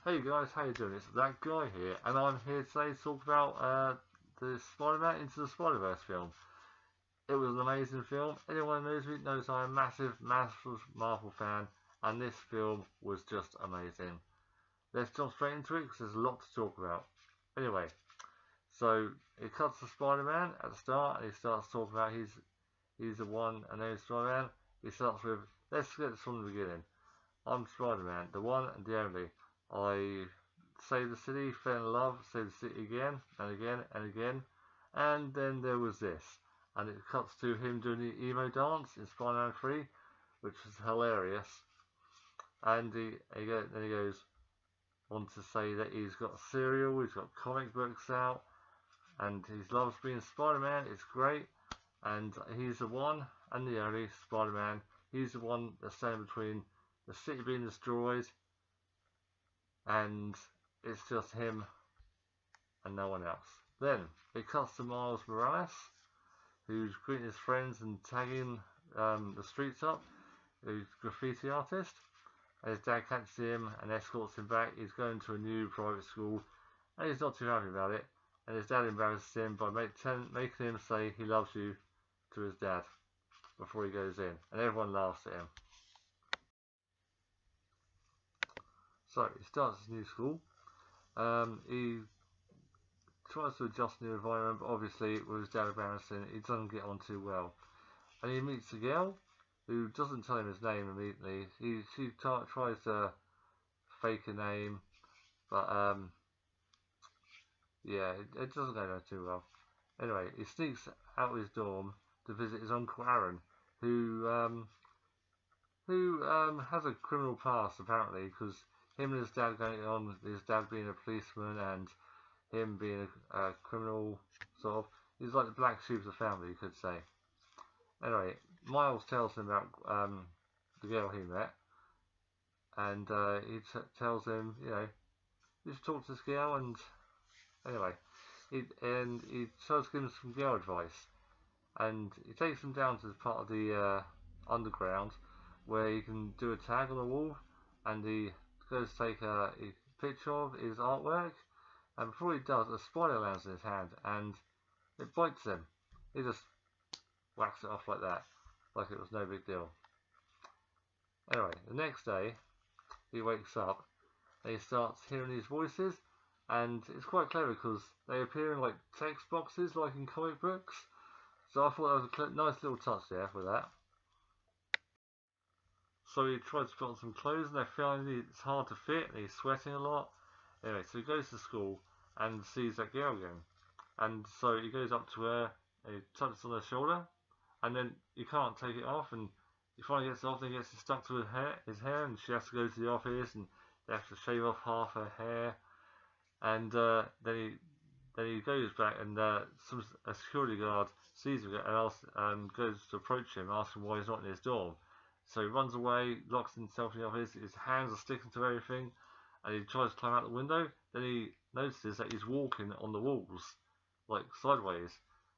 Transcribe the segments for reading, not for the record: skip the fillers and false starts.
Hey guys, how you doing? It's that guy here, and I'm here today to talk about the Spider-Man Into the Spider-Verse film. It was an amazing film. Anyone who knows me knows I'm a massive Marvel fan, and this film was just amazing. Let's jump straight into it because there's a lot to talk about. Anyway, so it cuts to Spider-Man at the start, and he starts talking about he's the one and only Spider-Man. He starts with, let's get this from the beginning. I'm Spider-Man, the one and the only. I saved the city, fell in love, saved the city again and again and again, and then there was this. And it cuts to him doing the emo dance in Spider-Man 3, which was hilarious. And then he goes on to say that he's got cereal, he's got comic books out, and he loves being Spider-Man, it's great. And he's the one and the only Spider-Man. He's the one that's standing between the city being destroyed, and it's just him and no one else. Then it cuts to Miles Morales, who's greeting his friends and tagging the streets up, who's a graffiti artist. And his dad catches him and escorts him back. He's going to a new private school, and he's not too happy about it. And his dad embarrasses him by making him say he loves you to his dad before he goes in, and everyone laughs at him. So he starts his new school. He tries to adjust to the environment, but obviously with his dad embarrassing, he doesn't get on too well. And he meets a girl who doesn't tell him his name immediately. She tries to fake a name, but yeah, it doesn't go down too well. Anyway, he sneaks out of his dorm to visit his uncle Aaron, who has a criminal past apparently, because him and his dad going on, his dad being a policeman and him being a criminal, sort of. He's like the black sheep of the family, you could say. Anyway, Miles tells him about the girl he met, and he tells him, you know, you should talk to this girl, and anyway, he tries to give him some girl advice, and he takes him down to the part of the underground where he can do a tag on the wall, and he goes to take a picture of his artwork, and before he does, a spider lands in his hand and it bites him. He just whacks it off like that, like it was no big deal. Anyway, the next day he wakes up and he starts hearing these voices, and it's quite clever because they appear in like text boxes like in comic books, so I thought that was a nice little touch there with that. So he tries to put on some clothes, and they find it's hard to fit, and he's sweating a lot. Anyway, so he goes to school and sees that girl again. And so he goes up to her, and he touches on her shoulder, and then he can't take it off, and he finally gets it off, and he gets it stuck to his hair, and she has to go to the office, and they have to shave off half her hair. And then he goes back, and a security guard sees him and goes to approach him, asking why he's not in his dorm. So he runs away, locks himself in the office, his hands are sticking to everything, and he tries to climb out the window. Then he notices that he's walking on the walls, like sideways.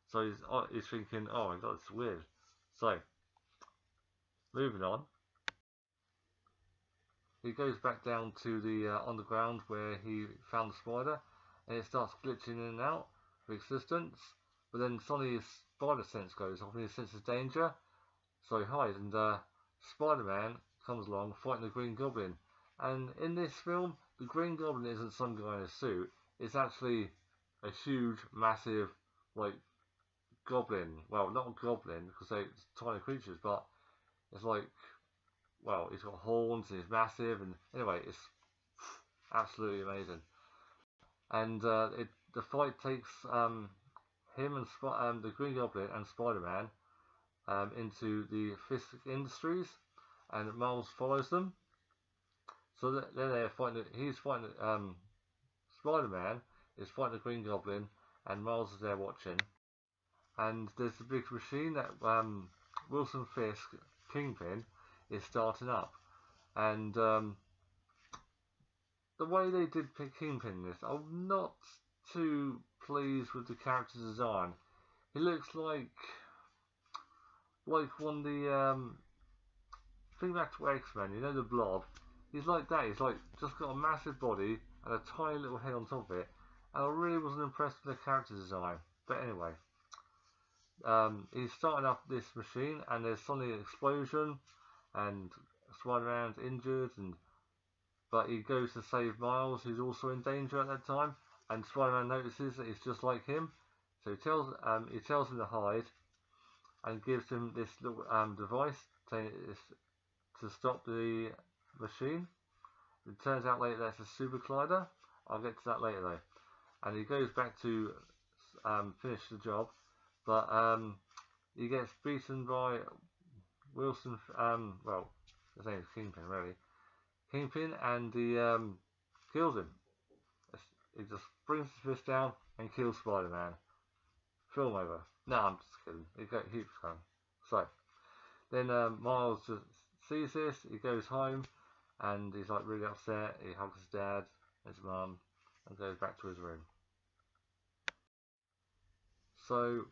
So he's thinking, oh my god, it's weird. So, moving on. He goes back down to the underground where he found the spider, and it starts glitching in and out of existence. But then suddenly his spider sense goes off, and he senses danger. So he hides, and Spider-Man comes along fighting the Green Goblin. And in this film, the Green Goblin isn't some guy in a suit. It's actually a huge, massive, like, goblin. Well, not a goblin, because they're tiny creatures, but it's like, well, he's got horns and he's massive, and anyway, it's absolutely amazing. And the fight takes him and the Green Goblin and Spider-Man into the Fisk Industries, and Miles follows them. So then they're fighting. He's fighting. Spider-Man is fighting the Green Goblin, and Miles is there watching. And there's a big machine that Wilson Fisk, Kingpin, is starting up. And the way they did pick Kingpin in this, I'm not too pleased with the character design. He looks like one of the think back to X-Men, you know, the Blob. He's like that. He's like just got a massive body and a tiny little head on top of it. And I really wasn't impressed with the character design. But anyway, he's starting up this machine, and there's suddenly an explosion, and Spider-Man's injured, but he goes to save Miles, who's also in danger at that time. And Spider-Man notices that he's just like him, so he tells him to hide, and gives him this little device to stop the machine. It turns out later that's a super collider. I'll get to that later though. And he goes back to finish the job, but he gets beaten by Wilson. Well, his name is Kingpin, really. Kingpin, and he kills him. He just brings his fist down and kills Spider-Man. Film over. No, I'm just kidding. He keeps going. So then Miles just sees this. He goes home, and he's like really upset. He hugs his dad, his mum, and goes back to his room. So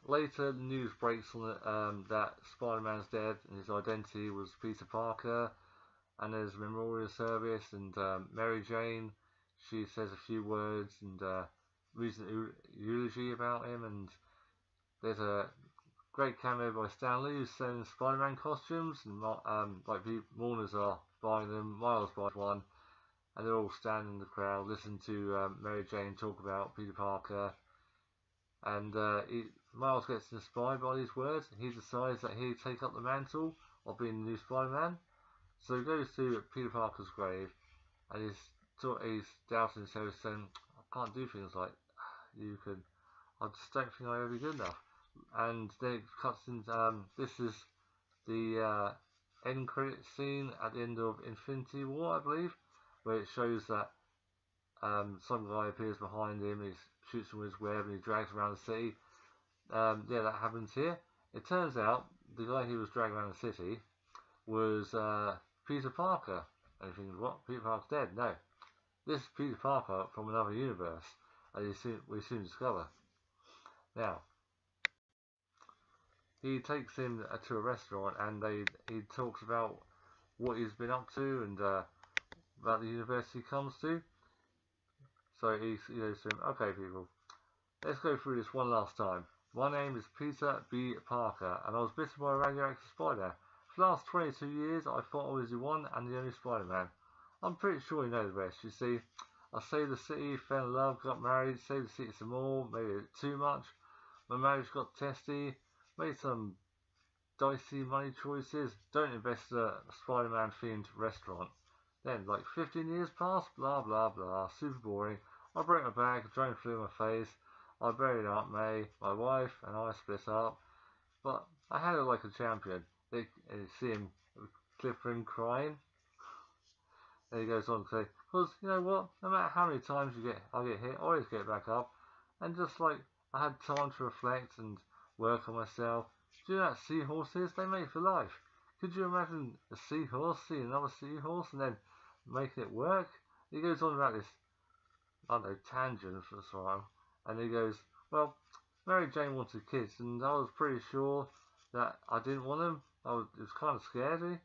later, the news breaks on that Spider-Man's dead, and his identity was Peter Parker. And there's a memorial service, and Mary Jane, she says a few words and reads an eulogy about him. And there's a great cameo by Stan Lee, who's selling Spider-Man costumes, and like mourners are buying them. Miles buys one, and they're all standing in the crowd, listening to Mary Jane talk about Peter Parker. And Miles gets inspired by these words, and he decides that he'll take up the mantle of being the new Spider-Man. So he goes to Peter Parker's grave, and he's doubting himself, saying, "I can't do things like you could. I just don't think I'll ever be good enough." And then it cuts into this is the end credit scene at the end of Infinity War, I believe, where it shows that some guy appears behind him, he shoots him with his web, and he drags around the city. Yeah, that happens here. It turns out the guy he was dragging around the city was Peter Parker. And you think, what? Peter Parker's dead? No. This is Peter Parker from another universe, as we soon discover. Now, he takes him to a restaurant, and he talks about what he's been up to, and about the university he comes to. So he goes to him, "Okay, people, let's go through this one last time. My name is Peter B. Parker, and I was bitten by a radioactive spider. For the last 22 years, I thought I was the one and the only Spider-Man. I'm pretty sure you know the rest. You see, I saved the city, fell in love, got married, saved the city some more, maybe too much. My marriage got testy, made some dicey money choices. Don't invest in a Spider-Man themed restaurant. Then, like 15 years passed, blah blah blah, super boring. I broke my back, a drone flew in my face. I buried Aunt May, my wife, and I split up. But I had it like a champion." They see him, Clifford crying. And he goes on to say, "Because you know what? No matter how many times I get hit, I always get back up. And just like I had time to reflect and work on myself. Do you know that seahorses? They mate for life. Could you imagine a seahorse seeing another seahorse and then making it work?" He goes on about this, I don't know, tangent for a while. And he goes, "Well, Mary Jane wanted kids, and I was pretty sure that I didn't want them. It was kind of scary,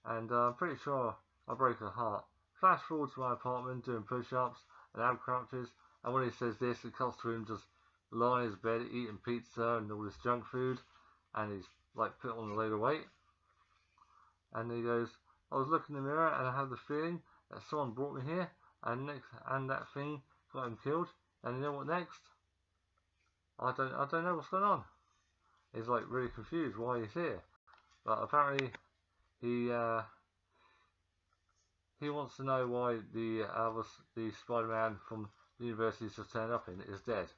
and I'm pretty sure I broke her heart." Flash forward to my apartment doing push-ups and ab crouches, and when he says this, it cuts to him just lying in his bed eating pizza and all this junk food, and he's like put on a load of weight. And he goes, "I was looking in the mirror, and I had the feeling that someone brought me here, and that thing got him killed. And you know what next? I don't know what's going on." He's like really confused why he's here, but apparently he wants to know why the Spider-Man from the university just turned up in is dead.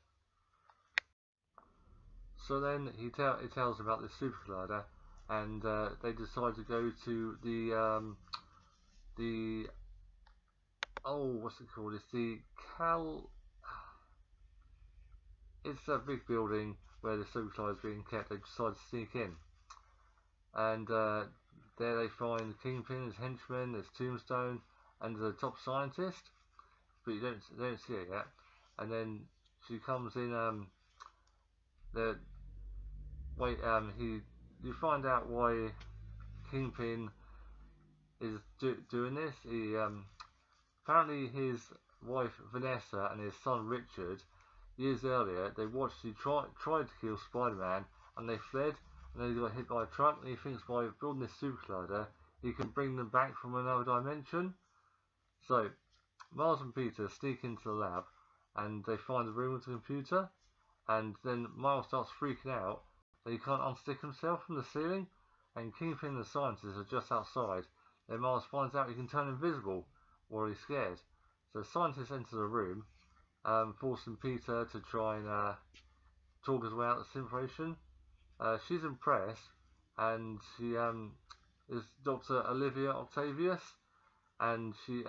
So then he tells about the super collider, and they decide to go to the what's it called? It's a big building where the super collider is being kept. They decide to sneak in, and there they find Kingpin, his henchman, there's Tombstone, and the top scientist, but you don't see it yet. And then she comes in. You find out why Kingpin is doing this. He apparently his wife Vanessa and his son Richard, years earlier, they watched he tried to kill Spider-Man and they fled, and then he got hit by a truck, and he thinks by building this super collider he can bring them back from another dimension. So Miles and Peter sneak into the lab and they find the room with the computer, and then Miles starts freaking out that he can't unstick himself from the ceiling, and Kingpin and the scientists are just outside. Then Miles finds out he can turn invisible while he's scared. So scientists enter the room, forcing Peter to try and talk his way out of the situation. She's impressed, and she is Dr. Olivia Octavius, and he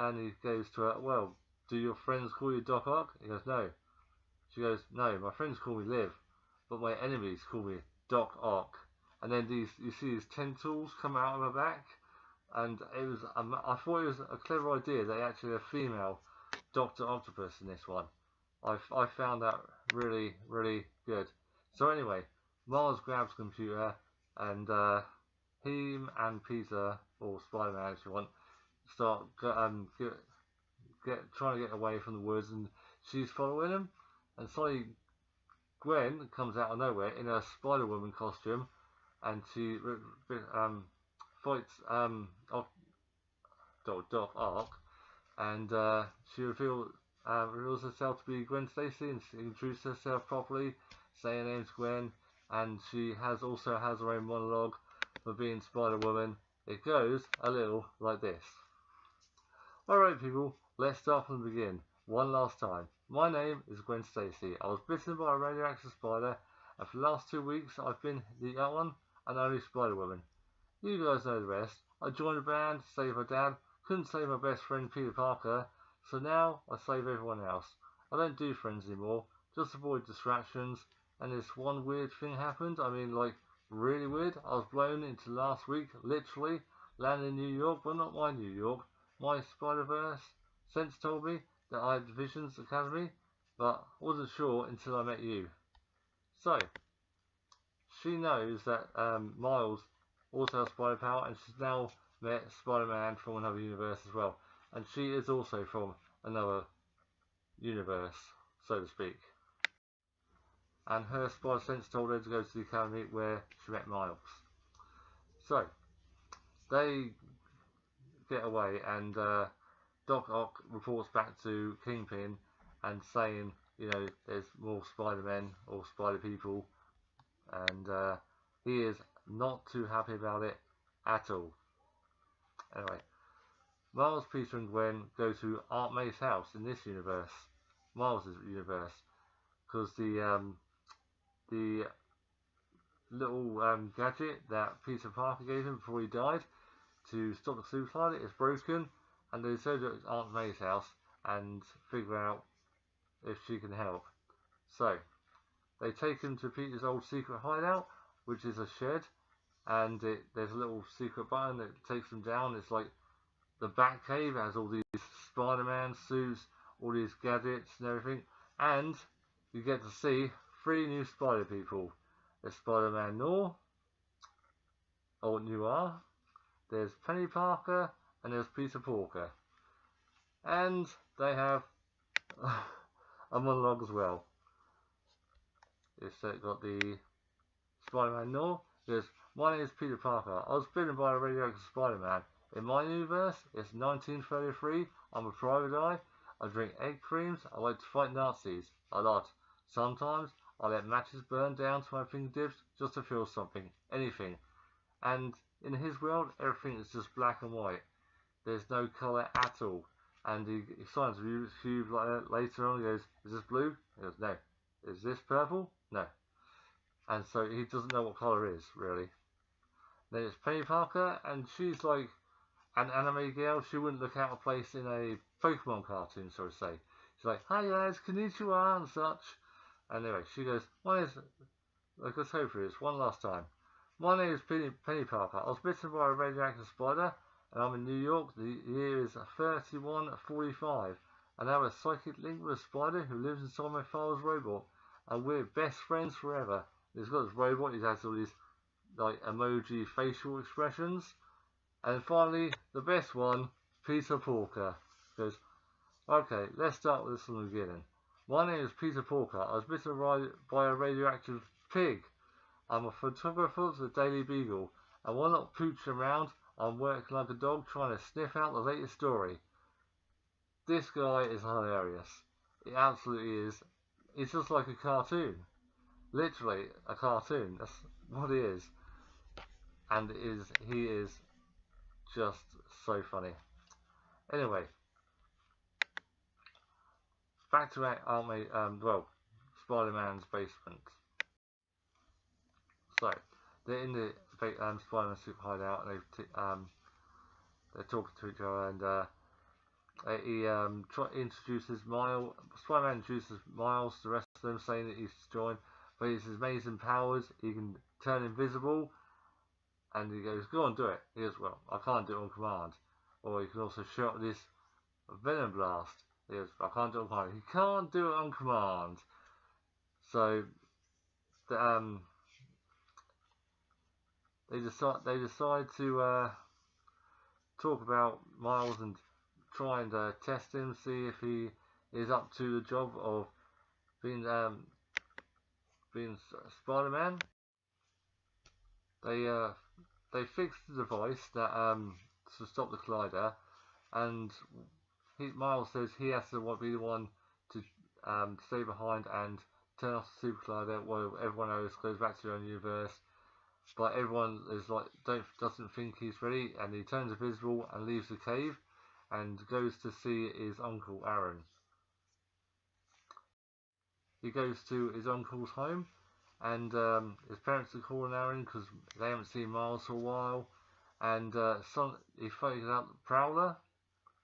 goes to her, well, do your friends call you Doc Ock? He goes, no. She goes, no, my friends call me Liv, but my enemies call me Doc Ock. And then you see these tentacles come out of her back, and I thought it was a clever idea. They actually have a female Dr. Octopus in this one. I found that really, really good. So anyway, Miles grabs the computer, and him and Peter, or Spider-Man if you want, start trying to get away from the woods, and she's following him, and suddenly Gwen comes out of nowhere in a Spider-Woman costume, and she fights Doc Ock, and she reveals herself to be Gwen Stacy, and she introduces herself properly, saying her name's Gwen, and she also has her own monologue for being Spider-Woman. It goes a little like this. Alright people, let's start from the beginning, one last time. My name is Gwen Stacy. I was bitten by a radioactive spider, and for the last 2 weeks I've been the one and only Spider-Woman. You guys know the rest. I joined a band to save my dad, couldn't save my best friend Peter Parker, so now I save everyone else. I don't do friends anymore, just avoid distractions, and this one weird thing happened. I mean, like, really weird. I was blown into last week, literally, landed in New York, but not my New York. My Spider-Verse sense told me that I had Visions Academy, but wasn't sure until I met you. So, she knows that Miles also has spider power, and she's now met Spider-Man from another universe as well. And she is also from another universe, so to speak. And her spider sense told her to go to the academy where she met Miles. So, they get away, and Doc Ock reports back to Kingpin and saying, you know, there's more Spider-Men or Spider-People, and he is not too happy about it at all. Anyway, Miles, Peter and Gwen go to Aunt May's house in this universe, Miles' universe, because the little gadget that Peter Parker gave him before he died to stop the super collider is broken, and they decided to Aunt May's house and figure out if she can help. So they take him to Peter's old secret hideout, which is a shed, and there's a little secret button that takes them down. It's like the Batcave. It has all these Spider-Man suits, all these gadgets and everything, and you get to see 3 new Spider people. There's Spider-Man Noir, or Noir, there's Penny Parker, and there's Peter Porker. And they have a monologue as well. It's got the Spider-Man Noir. It goes, my name is Peter Parker. I was bitten by a radioactive Spider-Man. In my universe, it's 1933. I'm a private eye. I drink egg creams. I like to fight Nazis. A lot. Sometimes I let matches burn down to my fingertips just to feel something. Anything. And in his world, everything is just black and white. There's no colour at all. And he signs a Rubik's Cube later on. He goes, is this blue? He goes, no. Is this purple? No. And so he doesn't know what colour is, really. Then it's Penny Parker, and she's like an anime girl. She wouldn't look out of place in a Pokemon cartoon, so to say. She's like, hi guys, konnichiwa, and such. And anyway, she goes, let's go through this one last time. My name is Penny Parker. I was bitten by a radioactive spider, and I'm in New York. The year is 3145. And I have a psychic link with a spider who lives inside my father's robot, and we're best friends forever. He's got this robot. He has all these like emoji facial expressions, And finally, the best one, Peter Porker. Goes, okay, let's start with this from the beginning. My name is Peter Porker. I was bitten by a radioactive pig. I'm a photographer for the Daily Beagle. And while not pooching around, I'm working like a dog trying to sniff out the latest story. This guy is hilarious. He absolutely is. He's just like a cartoon. Literally a cartoon. That's what he is. And he is just so funny. Anyway, back to Spider-Man's basement. So, they're in the Spider-Man suit hideout, and they're talking to each other, and he introduces Miles. Spider-Man introduces Miles to the rest of them, saying that he's joined, but it's his amazing powers. He can turn invisible, and he goes, "Go on, do it." He goes, "Well, I can't do it on command." Or he can also shoot up this venom blast. He goes, "I can't do it on command." He can't do it on command. So, they decide to talk about Miles and try and test him, see if he is up to the job of being Spider-Man. They fix the device that to stop the collider, and Miles says he has to be the one to stay behind and turn off the super collider while everyone else goes back to their own universe. But everyone is doesn't think he's ready, and he turns invisible and leaves the cave and goes to see his uncle Aaron. He goes to his uncle's home, and his parents are calling Aaron because they haven't seen Miles for a while. And he figures out the Prowler,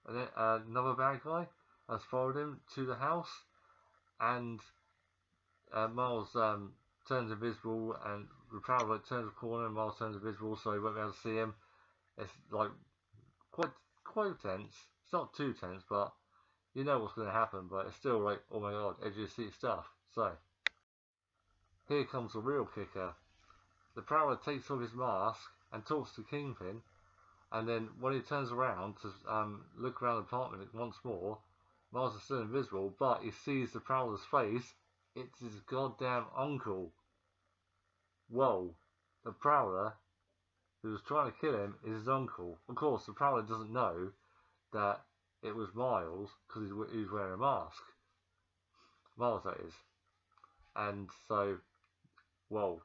another bad guy, has followed him to the house, and Miles turns invisible, and the Prowler turns a corner, and Miles turns invisible, so he won't be able to see him. It's like quite tense. It's not too tense, but you know what's going to happen. But it's still like, oh my god, edge of your seat stuff. So here comes the real kicker. The Prowler takes off his mask and talks to Kingpin, and then when he turns around to look around the apartment once more, Miles is still invisible, but he sees the Prowler's face. It's his goddamn uncle. Whoa. The Prowler, who was trying to kill him, is his uncle. Of course, the Prowler doesn't know that it was Miles, because he's wearing a mask. Miles, that is. And so, whoa.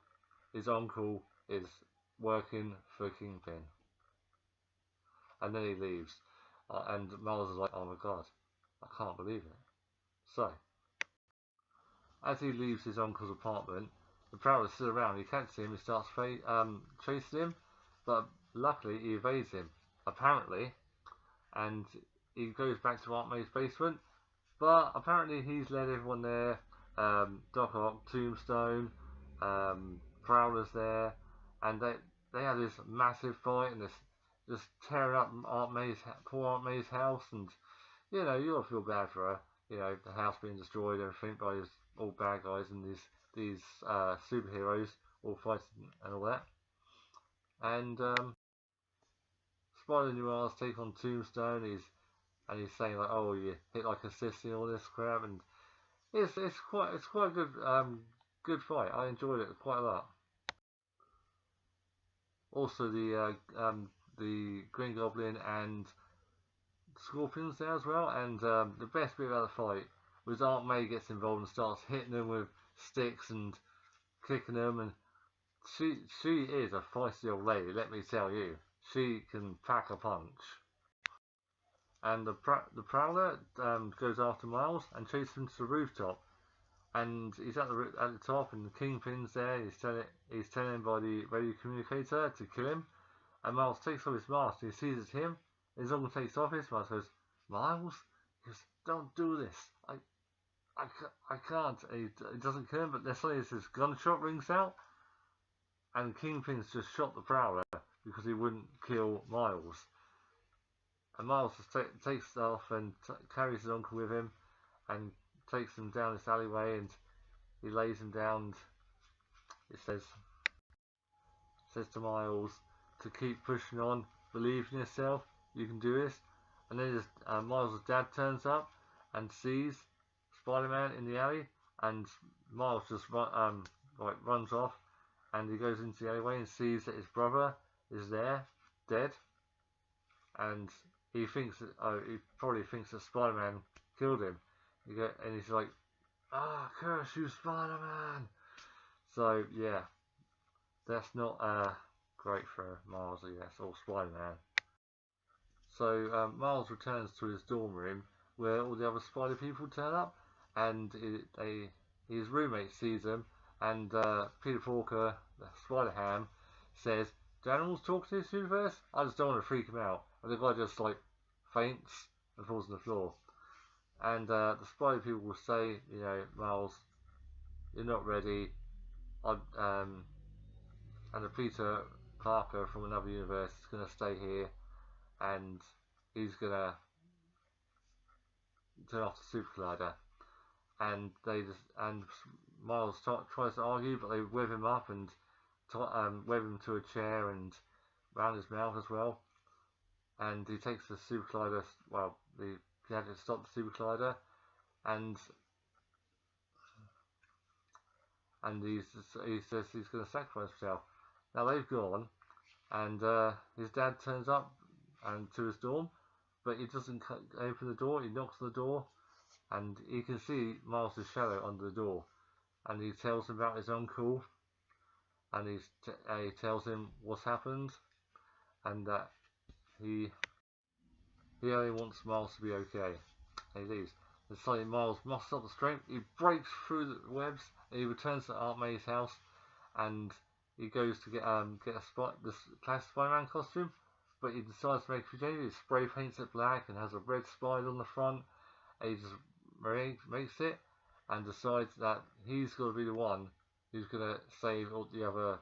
His uncle is working for Kingpin. And then he leaves. And Miles is like, oh my god, I can't believe it. So, as he leaves his uncle's apartment, the Prowler's still around. He can't see him. He starts chasing him, but luckily he evades him, apparently, and he goes back to Aunt May's basement. But apparently he's led everyone there. Doc Ock, Tombstone, Prowler's there, and they have this massive fight and this just tearing up poor Aunt May's house, and you know, you all feel bad for her. You know, the house being destroyed and everything by these all bad guys and these superheroes all fighting and all that. And Spider-Noir's take on Tombstone. He's saying like, oh, you hit like a sissy and all this crap, and it's quite a good fight. I enjoyed it quite a lot. Also, the Green Goblin and Scorpion's there as well, and the best bit about the fight was Aunt May gets involved and starts hitting them with sticks and kicking them, and she is a feisty old lady, let me tell you. She can pack a punch. And the Prowler goes after Miles and chases him to the rooftop, and he's at the top, and the Kingpin's there. He's telling him by the radio communicator to kill him, and Miles takes off his mask and he sees it's him. His uncle takes off his mask and goes, Miles? He goes, don't do this. I can't. He doesn't kill him, but then suddenly this gunshot rings out, and Kingpin's just shot the Prowler because he wouldn't kill Miles. And Miles just takes off and carries his uncle with him and takes him down this alleyway, and he lays him down, and it says to Miles to keep pushing on, believe in yourself, you can do this. And then Miles' dad turns up and sees Spider-Man in the alley, and Miles just runs off, and he goes into the alleyway and sees that his brother is there, dead, and he probably thinks that Spider-Man killed him. And he's like, "Ah, curse you, Spider-Man!" So yeah, that's not great for Miles, I guess, or Spider-Man. So Miles returns to his dorm room where all the other spider people turn up, and his roommate sees them, and Peter Porker, the Spider-Ham, says, "Do animals talk to this universe? I just don't want to freak him out." And the guy just like faints and falls on the floor. And the spider people will say, "Miles, you're not ready." And the Peter Parker from another universe is going to stay here, and he's going to turn off the super collider. And Miles tries to argue, but they whip him up and web him to a chair and round his mouth as well. And he takes the super collider, the gadget to stop the super collider, and he says he's going to sacrifice himself. Now they've gone, and his dad turns up to his dorm, but he doesn't open the door. He knocks on the door, and he can see Miles' shadow under the door, and he tells him about his uncle, and he tells him what's happened, and that he only wants Miles to be okay. And he leaves. And suddenly Miles musters up the strength. He breaks through the webs, and he returns to Aunt May's house, and he goes to get this classic Spider-Man costume, but he decides to make a few changes. He spray paints it black and has a red spider on the front, and he just makes it and decides that he's got to be the one who's going to save all the other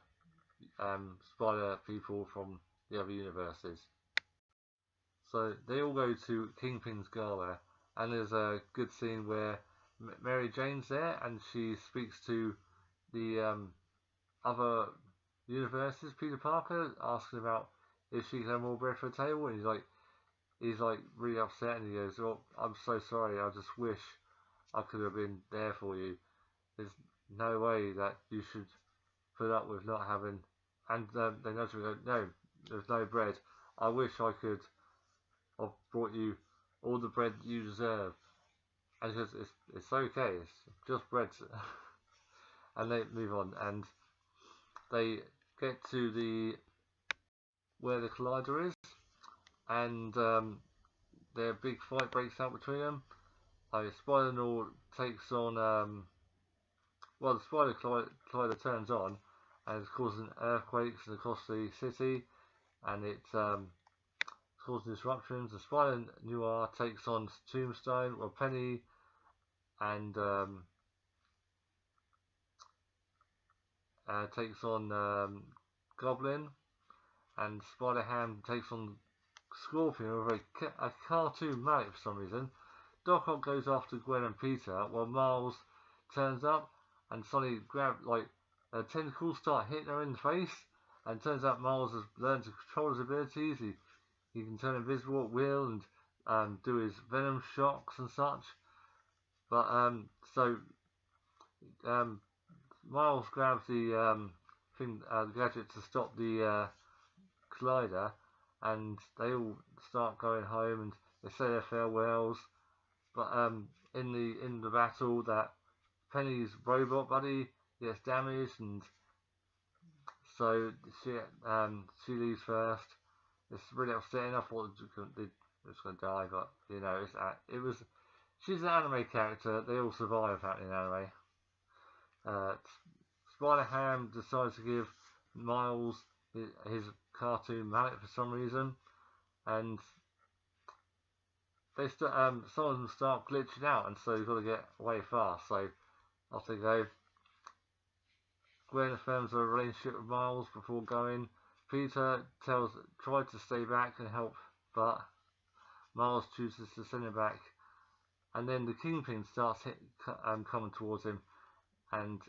spider people from the other universes. So they all go to Kingpin's gala, and there's a good scene where Mary Jane's there, and she speaks to the other universes. Peter Parker asking about if she can have more bread for the table, and he's like really upset, and he goes, "Well, I'm so sorry. I just wish I could have been there for you. There's no way that you should put up with not having." And they nudge me and go, "No, there's no bread. I wish I could have brought you all the bread you deserve." And she goes, it's okay. It's just bread." And they move on, and they get to where the collider is, and their big fight breaks out between them. Spider-Noir takes on the spider collider turns on, and it's causing earthquakes across the city, and it's causing disruptions. The Spider-Noir takes on Tombstone, Penny, and takes on Goblin, and Spider-Ham takes on Scorpion with a cartoon mallet for some reason. Doc Ock goes after Gwen and Peter, while Miles turns up and suddenly tentacles start hitting her in the face, and turns out Miles has learned to control his abilities. He can turn invisible at will and do his venom shocks and such. But Miles grabs the gadget to stop the collider, and they all start going home and they say their farewells. But in the battle, that Penny's robot buddy gets damaged, and so she leaves first. It's really upsetting. I thought it was going to die, but she's an anime character. They all survive that in anime. Spider-Ham decides to give Miles his cartoon mallet for some reason, and some of them start glitching out, and so you've got to get away fast. So off they go. Gwen affirms a relationship with Miles before going. Peter tried to stay back and help, but Miles chooses to send him back. And then the Kingpin starts coming towards him, and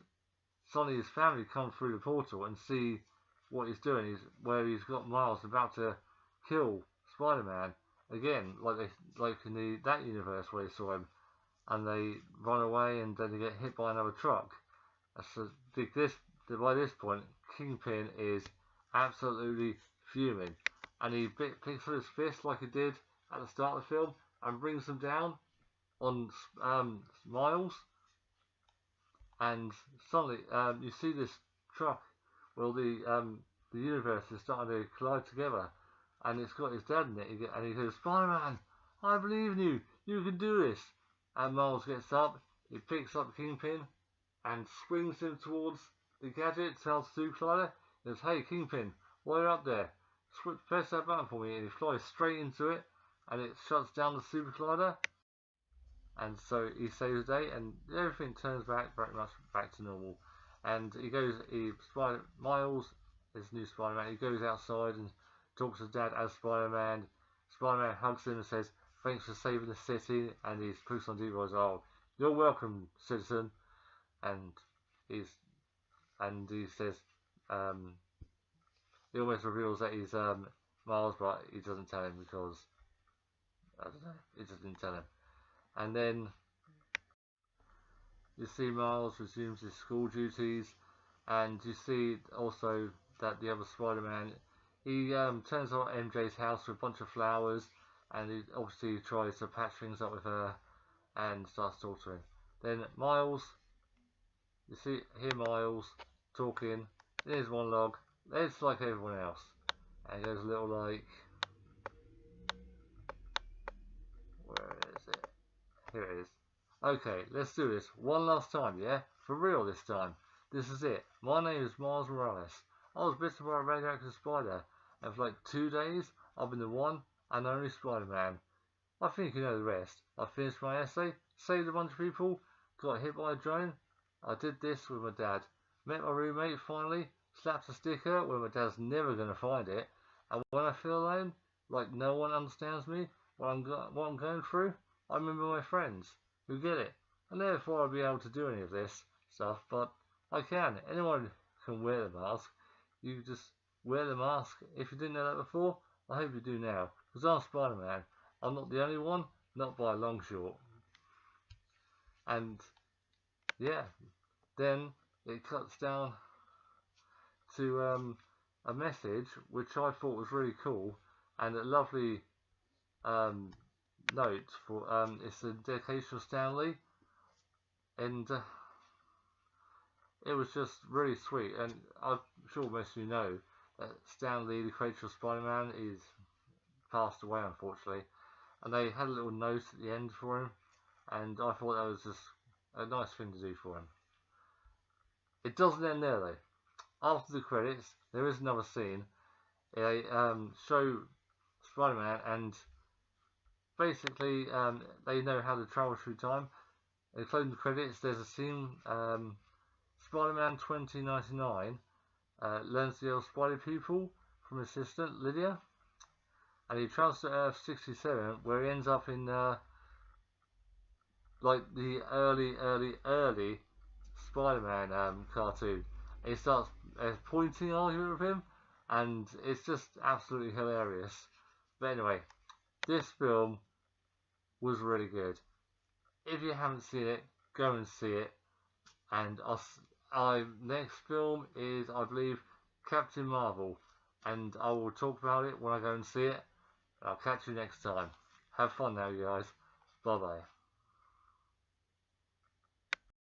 suddenly his family come through the portal and see what he's doing. He's got Miles about to kill Spider-Man again, like in that universe where they saw him, and they run away, and then they get hit by another truck. So by this point, Kingpin is absolutely fuming, and he picks up his fist like he did at the start of the film and brings them down on Miles. And suddenly, you see this truck. Well, the universe is starting to collide together, and it's got his dad in it. And he goes, "Spider-Man, I believe in you. You can do this." And Miles gets up. He picks up Kingpin and swings him towards the gadget, tells Super Collider, he goes, "Hey Kingpin, while you're up there, press that button for me," and he flies straight into it, and it shuts down the Super Collider, and so he saves the day, and everything turns very much back to normal. And Miles, his new Spider-Man, he goes outside and talks to Dad as Spider-Man. Spider-Man hugs him and says, "Thanks for saving the city," and he puts on deep voice, "Oh, you're welcome, citizen." And he says, he almost reveals that he's Miles, but he doesn't tell him because, I don't know, he just didn't tell him. And then you see Miles resumes his school duties, and you see also that the other Spider-Man, he turns up at MJ's house with a bunch of flowers, and he obviously tries to patch things up with her and starts talking to him. Then Miles, you hear Miles talking. There's one log. It's like everyone else, and goes a little like, where is it? Here it is. "Okay, let's do this one last time, yeah? For real this time. This is it. My name is Miles Morales. I was bitten by a radioactive spider, and for like 2 days, I've been the one and only Spider-Man. I think you know the rest. I finished my essay, saved a bunch of people, got hit by a drone. I did this with my dad. Met my roommate finally, slapped a sticker where my dad's never going to find it, and when I feel alone, like no one understands me, what I'm going through, I remember my friends who get it. I never thought I'd be able to do any of this stuff, but I can. Anyone can wear the mask. You just wear the mask. If you didn't know that before, I hope you do now, because I'm Spider-Man. I'm not the only one, not by a long shot." And yeah, then it cuts down to a message which I thought was really cool, and a lovely note for it's a dedication of Stan Lee, and it was just really sweet. And I'm sure most of you know that Stan Lee, the creator of Spider-Man, is passed away unfortunately, and they had a little note at the end for him, and I thought that was just a nice thing to do for him. It doesn't end there though. After the credits, there is another scene. They show Spider-Man, and basically they know how to travel through time. Including the credits, there's a scene, Spider-Man 2099 learns the old Spider people from his assistant Lydia, and he travels to Earth 67, where he ends up in like the early Spider-Man cartoon. And he starts pointing argument with him, and it's just absolutely hilarious. But anyway, this film was really good. If you haven't seen it, go and see it. And our next film is, I believe, Captain Marvel, and I will talk about it when I go and see it. I'll catch you next time. Have fun now, you guys. Bye bye.